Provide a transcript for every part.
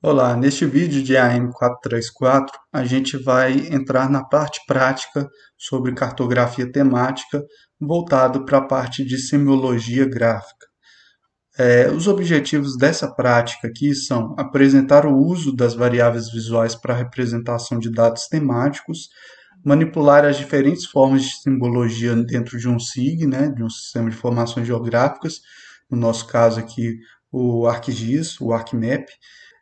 Olá, neste vídeo de AM434, a gente vai entrar na parte prática sobre cartografia temática, voltado para a parte de semiologia gráfica. Os objetivos dessa prática aqui são apresentar o uso das variáveis visuais para a representação de dados temáticos, manipular as diferentes formas de simbologia dentro de um SIG, né, de um sistema de informações geográficas, no nosso caso aqui o ArcGIS, o ArcMap,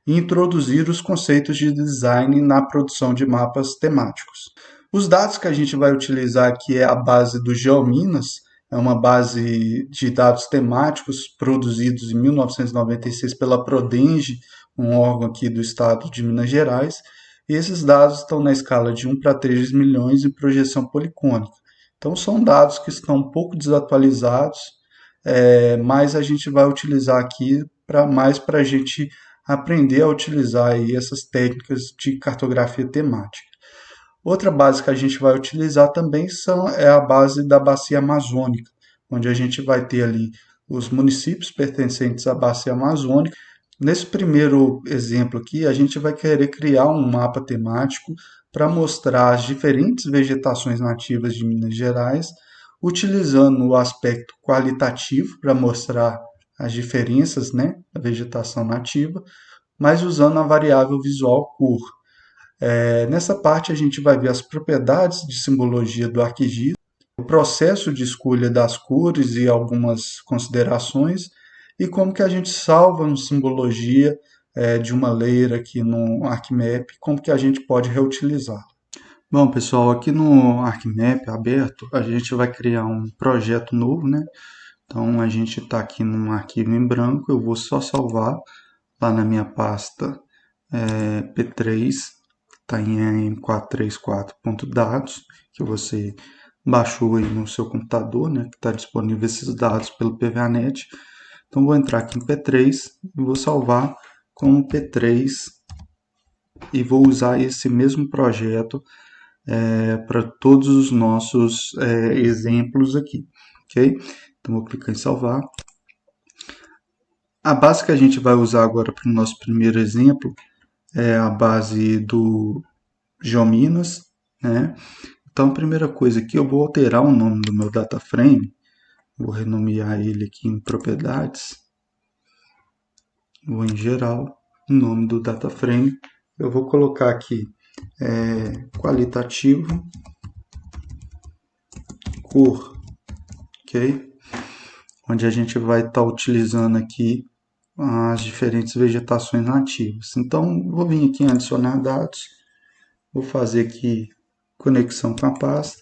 e introduzir os conceitos de design na produção de mapas temáticos. Os dados que a gente vai utilizar aqui é a base do GeoMinas, é uma base de dados temáticos produzidos em 1996 pela Prodenge, um órgão aqui do estado de Minas Gerais, e esses dados estão na escala de 1 para 3 milhões em projeção policônica. Então são dados que estão um pouco desatualizados, mas a gente vai utilizar aqui para a gente aprender a utilizar aí essas técnicas de cartografia temática. Outra base que a gente vai utilizar também é a base da bacia amazônica, onde a gente vai ter ali os municípios pertencentes à bacia amazônica. Nesse primeiro exemplo aqui, a gente vai querer criar um mapa temático para mostrar as diferentes vegetações nativas de Minas Gerais, utilizando o aspecto qualitativo para mostrar as diferenças, né, da vegetação nativa, mas usando a variável visual cor. Nessa parte a gente vai ver as propriedades de simbologia do ArcGIS, o processo de escolha das cores e algumas considerações, e como que a gente salva uma simbologia de uma layer aqui no ArcMap, como que a gente pode reutilizar. Bom, pessoal, aqui no ArcMap aberto, a gente vai criar um projeto novo, né? Então, a gente está aqui num arquivo em branco, eu vou só salvar lá na minha pasta P3, está em m434.dados, que você baixou aí no seu computador, né, que está disponível esses dados pelo PVANet. Então, vou entrar aqui em P3 e vou salvar como P3 e vou usar esse mesmo projeto para todos os nossos exemplos aqui, ok? Então, vou clicar em salvar. A base que a gente vai usar agora para o nosso primeiro exemplo é a base do GeoMinas, né? Então, a primeira coisa aqui, eu vou alterar o nome do meu data frame, vou renomear ele aqui em propriedades, vou em geral, o nome do data frame, eu vou colocar aqui qualitativo, cor, ok? Onde a gente vai estar utilizando aqui as diferentes vegetações nativas. Então, vou vir aqui em adicionar dados, vou fazer aqui conexão com a pasta,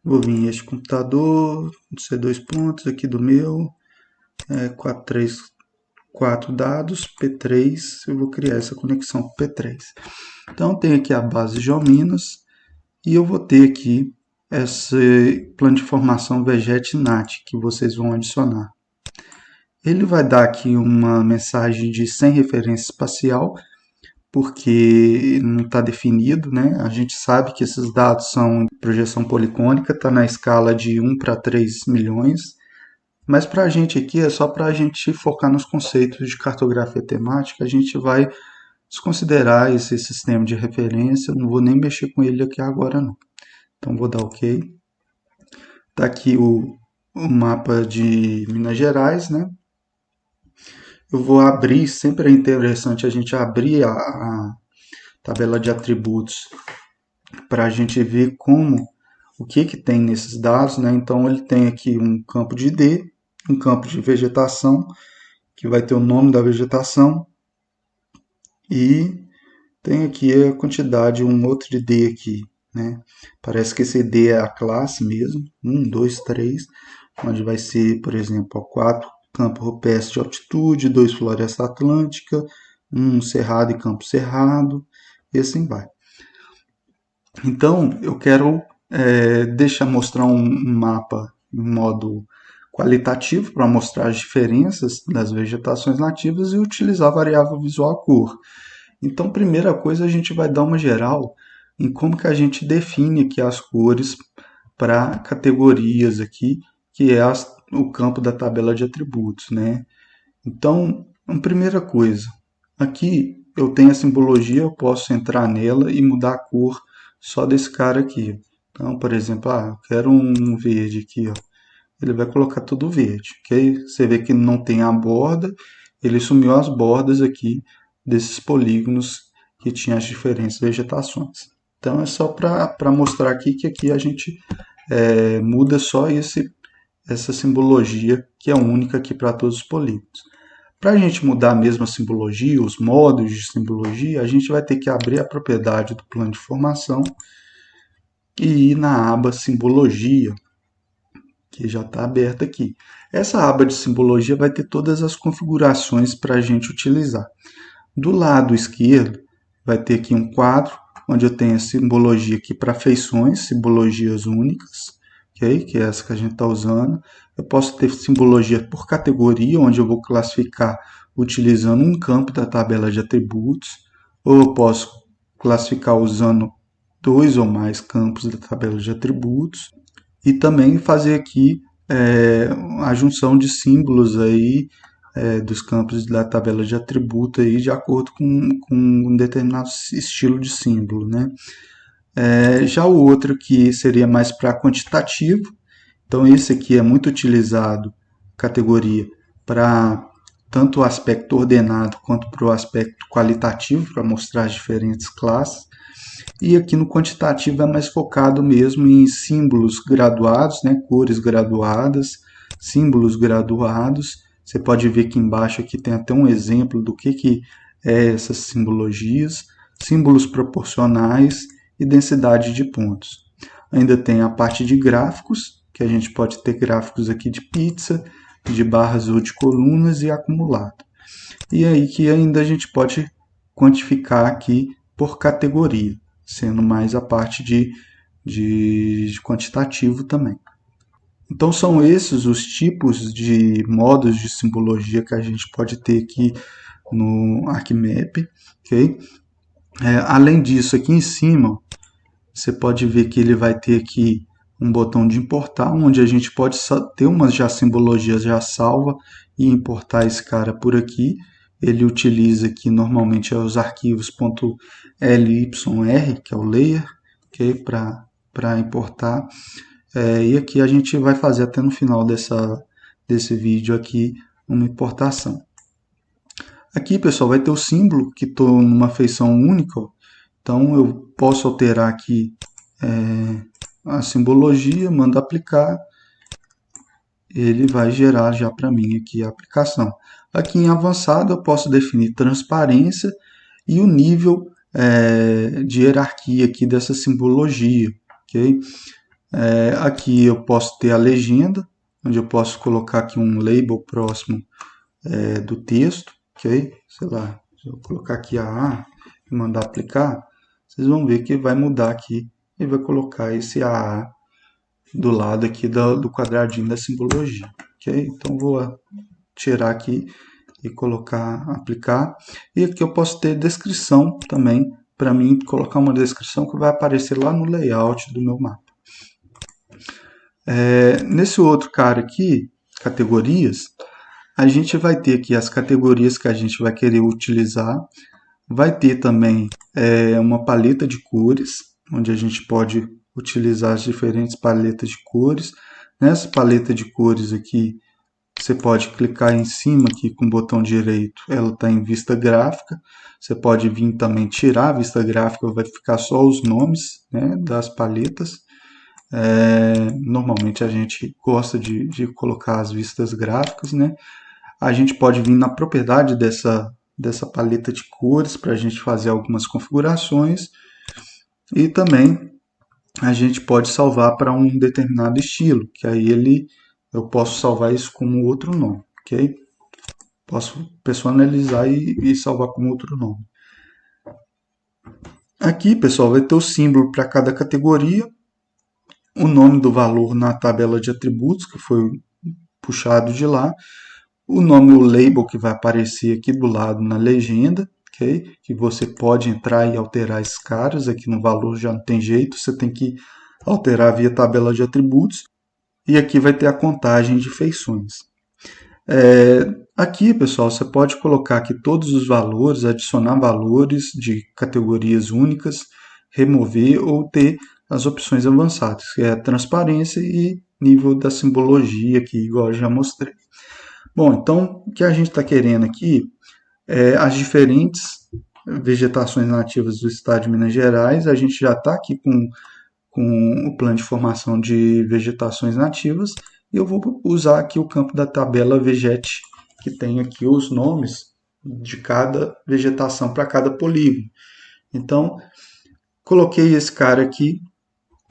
vou vir em este computador, C2 pontos aqui do meu, 434 dados, P3, eu vou criar essa conexão com P3. Então, tem aqui a base GeoMinas e eu vou ter aqui esse plano de formação VegetNat que vocês vão adicionar. Ele vai dar aqui uma mensagem de sem referência espacial, porque não está definido, né? A gente sabe que esses dados são projeção policônica, está na escala de 1 para 3 milhões, mas para a gente aqui é só para a gente focar nos conceitos de cartografia temática, a gente vai desconsiderar esse sistema de referência, não vou nem mexer com ele aqui agora não. Então vou dar OK. Está aqui o mapa de Minas Gerais, né? Eu vou abrir, sempre é interessante a gente abrir a tabela de atributos para a gente ver o que tem nesses dados, né? Então ele tem aqui um campo de ID, um campo de vegetação, que vai ter o nome da vegetação, e tem aqui a quantidade, um outro de ID aqui, né? Parece que esse ID é a classe mesmo, 1, 2, 3, onde vai ser, por exemplo, 4 campo rupestre de altitude, 2 floresta atlântica, 1 cerrado e campo cerrado, e assim vai. Então, eu quero mostrar um mapa em modo qualitativo para mostrar as diferenças das vegetações nativas e utilizar a variável visual cor. Então, primeira coisa, a gente vai dar uma geral em como que a gente define aqui as cores para categorias aqui, que é o campo da tabela de atributos, né? Então, a primeira coisa, Aqui eu tenho a simbologia, eu posso entrar nela e mudar a cor só desse cara aqui. Então, por exemplo, eu quero um verde aqui, ó. Ele vai colocar tudo verde, ok? Você vê que não tem a borda, ele sumiu as bordas aqui desses polígonos que tinha as diferentes vegetações. Então é só para mostrar aqui que aqui a gente muda só essa simbologia que é única aqui para todos os polígonos. Para a gente mudar mesmo a simbologia, os modos de simbologia, a gente vai ter que abrir a propriedade do plano de formação e ir na aba Simbologia, que já está aberta aqui. Essa aba de simbologia vai ter todas as configurações para a gente utilizar. Do lado esquerdo, vai ter aqui um quadro, onde eu tenho a simbologia aqui para feições, simbologias únicas, okay? Que é essa que a gente está usando. Eu posso ter simbologia por categoria, onde eu vou classificar utilizando um campo da tabela de atributos, ou eu posso classificar usando 2 ou mais campos da tabela de atributos, e também fazer aqui a junção de símbolos aí, dos campos da tabela de atributo aí, de acordo com um determinado estilo de símbolo, né? Já o outro que seria mais para quantitativo, então esse aqui é muito utilizado, categoria, para tanto o aspecto ordenado quanto para o aspecto qualitativo, para mostrar as diferentes classes. E aqui no quantitativo é mais focado mesmo em símbolos graduados, né? Cores graduadas, símbolos graduados. Você pode ver que embaixo aqui tem até um exemplo do que é essas simbologias, símbolos proporcionais e densidade de pontos. Ainda tem a parte de gráficos, que a gente pode ter gráficos aqui de pizza, de barras ou de colunas e acumulado. E aí que ainda a gente pode quantificar aqui por categoria, sendo mais a parte de quantitativo também. Então são esses os tipos de modos de simbologia que a gente pode ter aqui no ArcMap, ok? Além disso, aqui em cima, você pode ver que ele vai ter aqui um botão de importar, onde a gente pode ter umas simbologias já salva e importar esse cara por aqui. Ele utiliza aqui normalmente os arquivos .lyr, que é o layer, okay, para importar. E aqui a gente vai fazer até no final desse vídeo aqui uma importação. Aqui, pessoal, vai ter o símbolo, que estou numa feição única. Então eu posso alterar aqui a simbologia, mando aplicar, ele vai gerar já para mim aqui a aplicação. Aqui em avançado eu posso definir transparência e o nível de hierarquia aqui dessa simbologia, ok? Aqui eu posso ter a legenda, onde eu posso colocar aqui um label próximo do texto, ok? Sei lá, se eu colocar aqui AA e mandar aplicar, vocês vão ver que vai mudar aqui e vai colocar esse AA do lado aqui do quadradinho da simbologia, ok? Então vou tirar aqui e colocar, aplicar. E aqui eu posso ter descrição também, para mim colocar uma descrição que vai aparecer lá no layout do meu mapa. Nesse outro cara aqui, categorias, a gente vai ter aqui as categorias que a gente vai querer utilizar. Vai ter também uma paleta de cores, onde a gente pode utilizar as diferentes paletas de cores. Nessa paleta de cores aqui, você pode clicar em cima aqui com o botão direito, ela está em vista gráfica. Você pode vir também tirar a vista gráfica, vai ficar só os nomes, né, das paletas. Normalmente a gente gosta de colocar as vistas gráficas, né? A gente pode vir na propriedade dessa paleta de cores para a gente fazer algumas configurações, e também a gente pode salvar para um determinado estilo, que aí eu posso salvar isso como outro nome, ok? Posso personalizar e salvar como outro nome. Aqui, pessoal, vai ter o símbolo para cada categoria, o nome do valor na tabela de atributos, que foi puxado de lá, o nome, o label que vai aparecer aqui do lado na legenda, okay? Que você pode entrar e alterar esses caras, aqui no valor já não tem jeito, você tem que alterar via tabela de atributos, e aqui vai ter a contagem de feições. Aqui, pessoal, você pode colocar aqui todos os valores, adicionar valores de categorias únicas, remover ou ter as opções avançadas, que é a transparência e nível da simbologia aqui, igual eu já mostrei. Bom, então o que a gente está querendo aqui é as diferentes vegetações nativas do estado de Minas Gerais. A gente já está aqui com o plano de formação de vegetações nativas e eu vou usar aqui o campo da tabela Vegete, que tem aqui os nomes de cada vegetação para cada polígono. Então, coloquei esse cara aqui,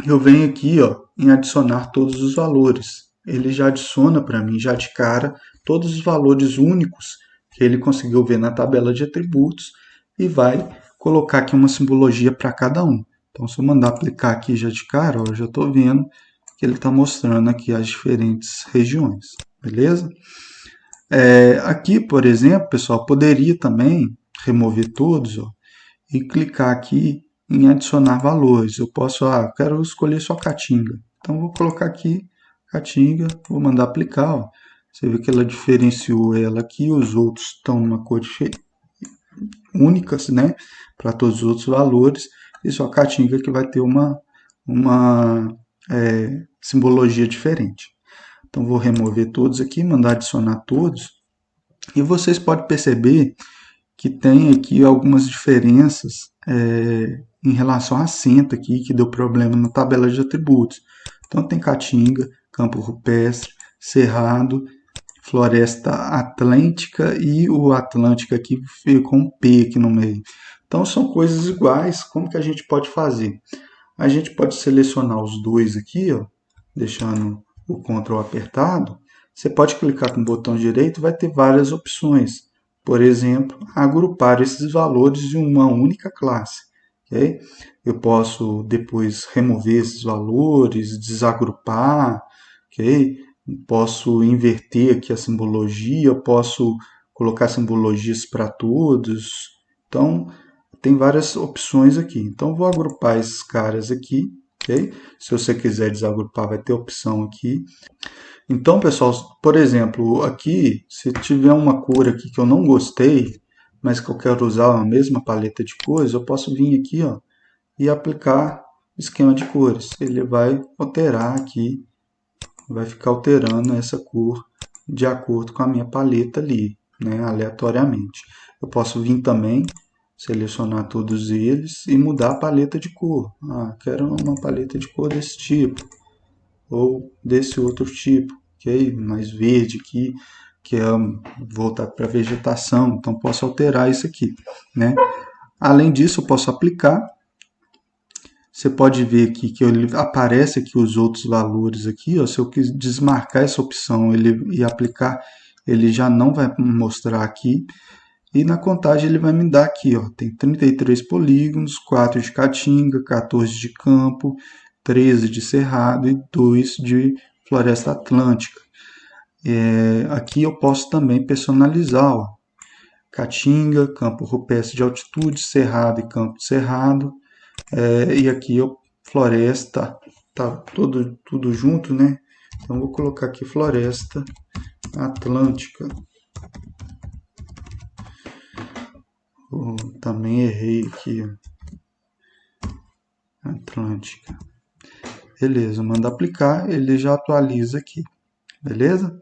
eu venho aqui ó, em adicionar todos os valores. Ele já adiciona para mim, já de cara, todos os valores únicos que ele conseguiu ver na tabela de atributos e vai colocar aqui uma simbologia para cada um. Então, se eu mandar aplicar aqui já de cara, ó, eu já estou vendo que ele está mostrando aqui as diferentes regiões, beleza? Aqui, por exemplo, pessoal, poderia também remover todos ó, e clicar aqui em adicionar valores. Eu posso, quero escolher só Caatinga. Então, vou colocar aqui Caatinga, vou mandar aplicar. Ó. Você vê que ela diferenciou ela aqui, os outros estão numa cor únicas, né? Para todos os outros valores. E só Caatinga que vai ter uma simbologia diferente. Então, vou remover todos aqui, mandar adicionar todos. E vocês podem perceber que tem aqui algumas diferenças em relação a acento aqui, que deu problema na tabela de atributos. Então, tem Caatinga, Campo Rupestre, Cerrado, Floresta Atlântica e o Atlântica aqui fica com um P aqui no meio. Então, são coisas iguais. Como que a gente pode fazer? A gente pode selecionar os dois aqui, ó, deixando o Ctrl apertado. Você pode clicar com o botão direito e vai ter várias opções. Por exemplo, agrupar esses valores em uma única classe. Okay? Eu posso depois remover esses valores, desagrupar, okay? Posso inverter aqui a simbologia, posso colocar simbologias para todos. Então, tem várias opções aqui. Então, vou agrupar esses caras aqui. Okay? Se você quiser desagrupar, vai ter opção aqui. Então, pessoal, por exemplo, aqui, se tiver uma cor aqui que eu não gostei, mas que eu quero usar a mesma paleta de cores, eu posso vir aqui ó, e aplicar o esquema de cores. Ele vai alterar aqui, vai ficar alterando essa cor de acordo com a minha paleta ali, né, aleatoriamente. Eu posso vir também, selecionar todos eles e mudar a paleta de cor. Quero uma paleta de cor desse tipo, ou desse outro tipo. Okay? Mais verde aqui, que é voltado para a vegetação, então posso alterar isso aqui. Né? Além disso, eu posso aplicar. Você pode ver aqui que aparece aqui os outros valores aqui. Ó, se eu quiser desmarcar essa opção e aplicar, ele já não vai mostrar aqui. E na contagem ele vai me dar aqui, ó, tem 33 polígonos, 4 de Caatinga, 14 de Campo, 13 de Cerrado e 2 de Floresta Atlântica. Aqui eu posso também personalizar, ó, Caatinga, Campo Rupestre de Altitude, Cerrado e Campo de Cerrado. E aqui Floresta, tá tudo junto, né? Então vou colocar aqui Floresta Atlântica. Também errei aqui, Atlântica. Beleza, manda aplicar, ele já atualiza aqui, beleza?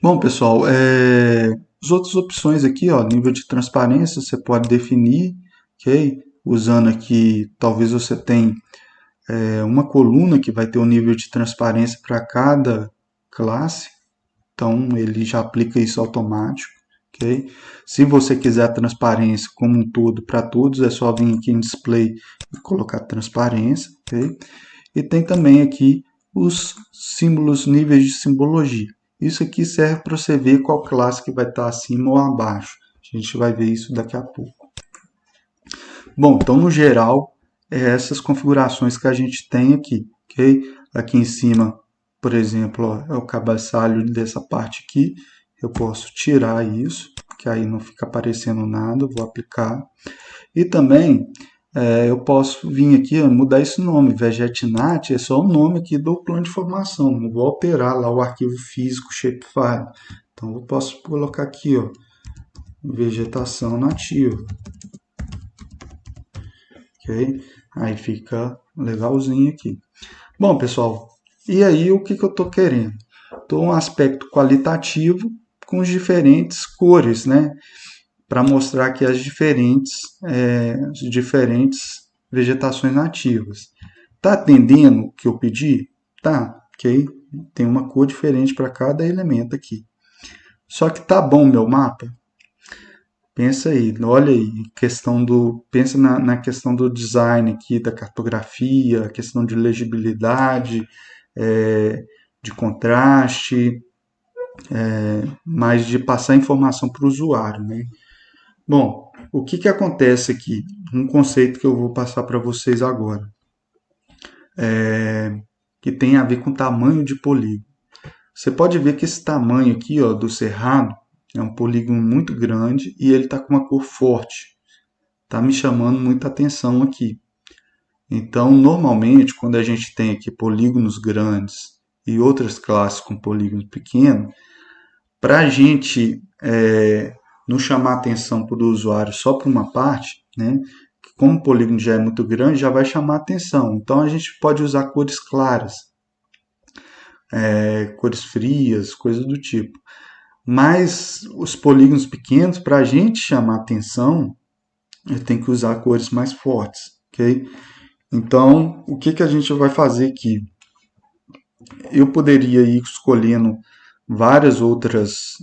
Bom, pessoal, as outras opções aqui, ó, nível de transparência, você pode definir, ok? Usando aqui, talvez você tenha uma coluna que vai ter um nível de transparência para cada classe, então ele já aplica isso automático. Okay? Se você quiser a transparência como um todo para todos, é só vir aqui em display e colocar transparência. Okay? E tem também aqui os símbolos, níveis de simbologia. Isso aqui serve para você ver qual classe que vai estar acima ou abaixo. A gente vai ver isso daqui a pouco. Bom, então no geral, essas configurações que a gente tem aqui. Okay? Aqui em cima, por exemplo, ó, é o cabeçalho dessa parte aqui. Eu posso tirar isso, que aí não fica aparecendo nada, vou aplicar. E também eu posso vir aqui, ó, mudar esse nome. Vegetinat é só o nome aqui do plano de formação. Não vou alterar lá o arquivo físico shapefile. Então eu posso colocar aqui, ó, vegetação nativa, ok? Aí fica legalzinho aqui. Bom, pessoal, e aí o que que eu estou querendo? Estou um aspecto qualitativo com as diferentes cores, né? Para mostrar aqui as diferentes vegetações nativas. Tá atendendo o que eu pedi? Tá, ok? Tem uma cor diferente para cada elemento aqui. Só que tá bom o meu mapa? Pensa aí, olha aí, pensa na questão do design aqui, da cartografia, a questão de legibilidade, é, de contraste, mas de passar informação para o usuário, né? Bom, o que que acontece aqui? Um conceito que eu vou passar para vocês agora, que tem a ver com tamanho de polígono. Você pode ver que esse tamanho aqui, ó, do cerrado, é um polígono muito grande e ele está com uma cor forte. Está me chamando muita atenção aqui. Então, normalmente, quando a gente tem aqui polígonos grandes e outras classes com polígonos pequenos, para a gente não chamar atenção para o usuário só para uma parte, né? Como o polígono já é muito grande, já vai chamar atenção. Então, a gente pode usar cores claras, cores frias, coisas do tipo. Mas os polígonos pequenos, para a gente chamar atenção, eu tenho que usar cores mais fortes, ok? Então, o que que a gente vai fazer aqui? Eu poderia ir escolhendo várias outras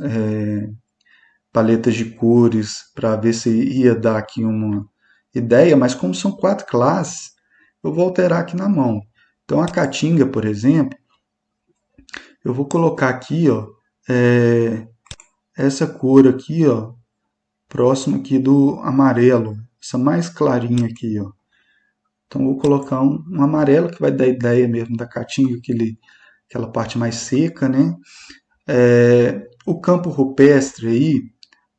paletas de cores para ver se ia dar aqui uma ideia, mas como são 4 classes, eu vou alterar aqui na mão. Então, a caatinga, por exemplo, eu vou colocar aqui, ó, essa cor aqui, ó, próximo aqui do amarelo, essa mais clarinha aqui, ó. Então, eu vou colocar um amarelo que vai dar ideia mesmo da caatinga, aquela parte mais seca, né? O campo rupestre aí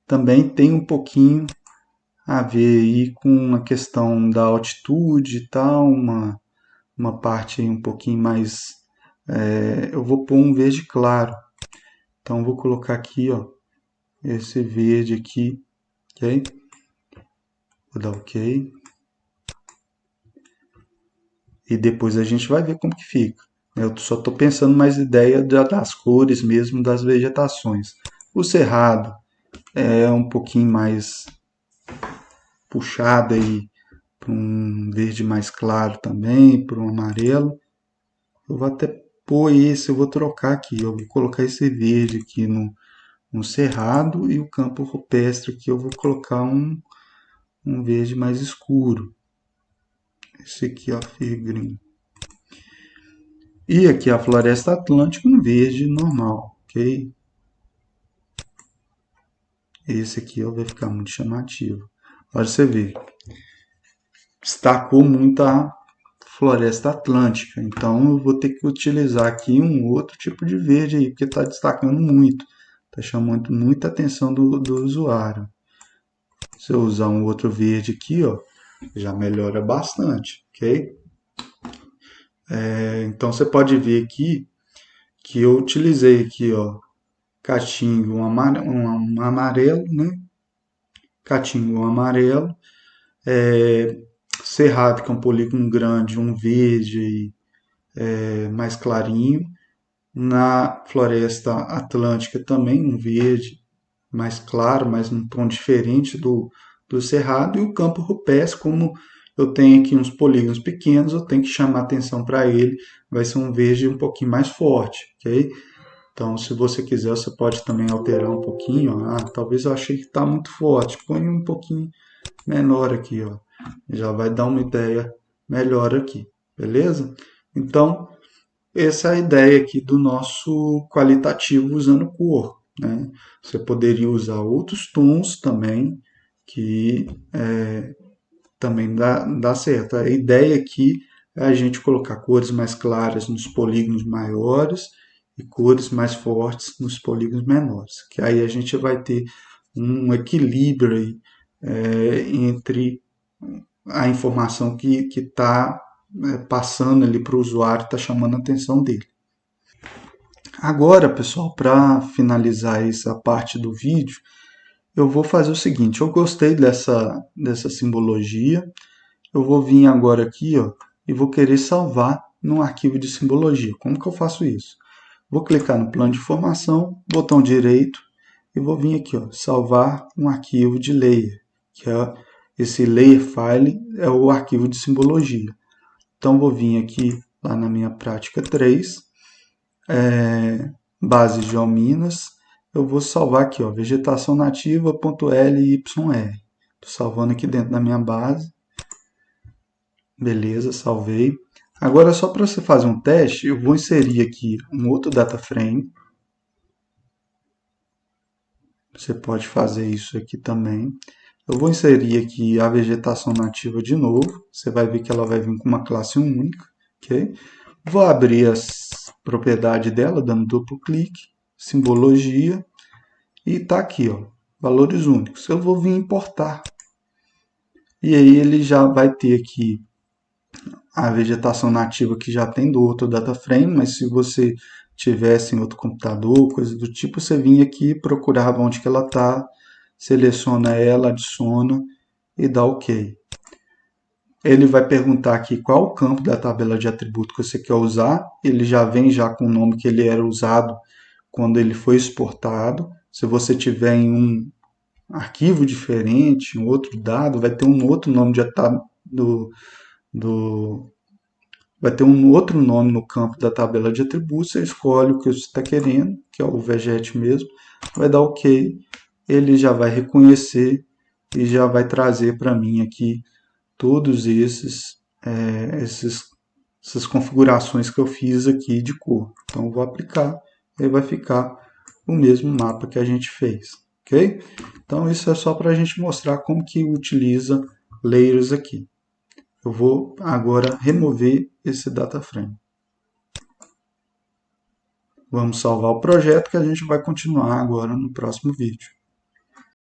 também tem um pouquinho a ver aí com a questão da altitude e tal, uma parte aí um pouquinho mais. Eu vou pôr um verde claro. Então, eu vou colocar aqui, ó, esse verde aqui, ok? Vou dar ok. E depois a gente vai ver como que fica. Eu só estou pensando mais ideia das cores mesmo das vegetações. O cerrado é um pouquinho mais puxado aí para um verde mais claro também, para um amarelo. Eu vou até pôr esse, eu vou trocar aqui. Eu vou colocar esse verde aqui no cerrado e o campo rupestre aqui eu vou colocar um verde mais escuro. Esse aqui, ó, Fear Green. E aqui a floresta atlântica, um verde normal, ok? Esse aqui ó, vai ficar muito chamativo. Olha você ver, destacou muito a floresta atlântica, então eu vou ter que utilizar aqui um outro tipo de verde aí, porque está destacando muito, está chamando muita atenção do usuário. Se eu usar um outro verde aqui, ó, já melhora bastante, ok? Então você pode ver aqui que eu utilizei aqui, ó, caatinga, um amarelo, né? Caatinga, um amarelo, cerrado, que é um polígono grande, um verde mais clarinho. Na floresta atlântica também um verde mais claro, mas um tom diferente do cerrado. E o campo rupestre, como eu tenho aqui uns polígonos pequenos, eu tenho que chamar atenção para ele, vai ser um verde um pouquinho mais forte, ok? Então, se você quiser, você pode também alterar um pouquinho. Ó. Talvez eu achei que está muito forte. Põe um pouquinho menor aqui, ó. Já vai dar uma ideia melhor aqui, beleza? Então, essa é a ideia aqui do nosso qualitativo usando cor, né? Você poderia usar outros tons também, que também dá certo. A ideia aqui é a gente colocar cores mais claras nos polígonos maiores e cores mais fortes nos polígonos menores, que aí a gente vai ter um equilíbrio aí, entre a informação que está passando ali para o usuário, está chamando a atenção dele. Agora, pessoal, para finalizar essa parte do vídeo, eu vou fazer o seguinte, eu gostei dessa simbologia, eu vou vir agora aqui, ó, e vou querer salvar num arquivo de simbologia. Como que eu faço isso? Vou clicar no plano de formação, botão direito, e vou vir aqui, ó, salvar um arquivo de layer, que é esse layer file, é o arquivo de simbologia. Então, vou vir aqui lá na minha prática 3, base geominas, eu vou salvar aqui, ó, vegetação nativa.lyr. Estou salvando aqui dentro da minha base. Beleza, salvei. Agora, só para você fazer um teste, eu vou inserir aqui um outro data frame. Você pode fazer isso aqui também. Eu vou inserir aqui a vegetação nativa de novo. Você vai ver que ela vai vir com uma classe única. Okay? Vou abrir as propriedades dela, dando duplo clique, simbologia, e está aqui, ó, valores únicos. Eu vou vir importar. E aí ele já vai ter aqui a vegetação nativa que já tem do outro data frame, mas se você tivesse em outro computador, coisa do tipo, você vinha aqui, procurava onde que ela está, seleciona ela, adiciona e dá OK. Ele vai perguntar aqui qual o campo da tabela de atributo que você quer usar. Ele já vem já com o nome que ele era usado quando ele foi exportado. Se você tiver em um arquivo diferente, um outro dado, vai ter um outro nome vai ter um outro nome no campo da tabela de atributos, você escolhe o que você está querendo, que é o veget mesmo, vai dar OK, ele já vai reconhecer e já vai trazer para mim aqui todos essas configurações que eu fiz aqui de cor. Então eu vou aplicar e vai ficar o mesmo mapa que a gente fez, ok? Então isso é só para a gente mostrar como que utiliza layers aqui. Eu vou agora remover esse data frame. Vamos salvar o projeto que a gente vai continuar agora no próximo vídeo.